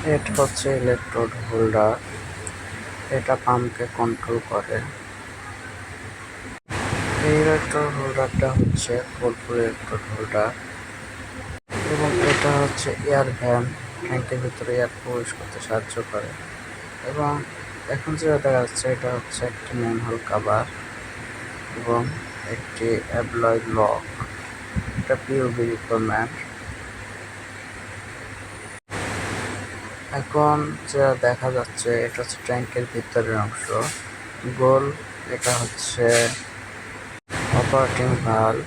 এটা হচ্ছে electrode holder, এটা পাম্পকে কন্ট্রোল করে। এই ইলেকট্রোড হোল্ডারটা হচ্ছে 4 ইলেকট্রোড হোল্ডার এবং এটা হচ্ছে এয়ার ভ্যান, ট্যাঙ্কের ভিতরে এয়ার প্রবেশ করতে সাহায্য করে। এবং এখন যেটা দেখা যাচ্ছে এটা হচ্ছে একটি ম্যানহোল কাভার এবং একটি অ্যাবলয় লক, এটা পিওবি রিকোয়ারমেন্ট। এখন যা দেখা যাচ্ছে এটা হচ্ছে ট্যাঙ্কের ভিতরের অংশ গোল, এটা হচ্ছে অপারেটিং ভালভ,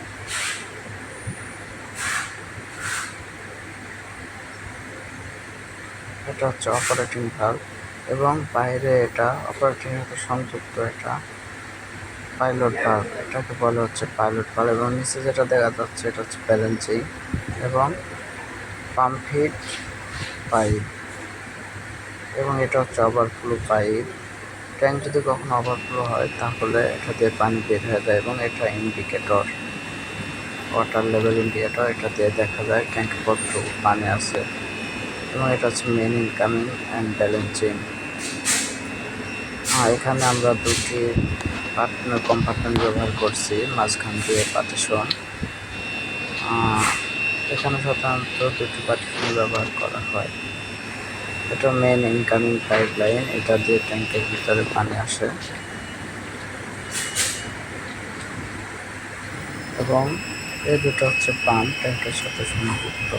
এটা হচ্ছে অপারেটিং ভালভ এবং বাইরে এটা অপারেটিং সাথে সংযুক্ত, এটা পাইলট ভালভ, এটাকে বলা হচ্ছে পাইলট ভালভ। এবং নিচে যেটা দেখা যাচ্ছে এটা হচ্ছে ব্যালেন্সিং এবং পাম্প হিট পাইপ এবং এটা হচ্ছে ওভারফ্লো পাইপ। ট্যাঙ্ক যদি কখনো ওভারফ্লো হয় তাহলে এটা দিয়ে পানি বের হয়ে যায় এবং এটা ইন্ডিকেটর, ওয়াটার লেভেল ইন্ডিকেটর, এটা দিয়ে দেখা যায় ট্যাঙ্কে কতটুকু পানি আছে। এবং এটা হচ্ছে মেন ইনকামিং অ্যান্ড ব্যালেন্সিং। এখানে আমরা দুটি কম্পার্টমেন্ট ব্যবহার করছি, মাঝখান দিয়ে পার্টিশন। এখানে সাধারণত দুটি পার্টিশন ব্যবহার করা হয়। এটা মেন ইনকামিং পাইপ লাইন, এটা দিয়ে ট্যাঙ্কের ভিতরে পানি আসে। এবং এই দুটো হচ্ছে পাম্প ট্যাঙ্কের সাথে সংযুক্ত।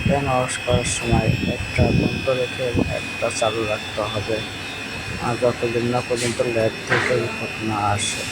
ট্যাঙ্ক ওয়াশ করার সময় একটা বন্ধ রেখে এবং একটা চালু রাখতে হবে যতদিন না পর্যন্ত ল্যাব থেকে রিপোর্ট না আসে।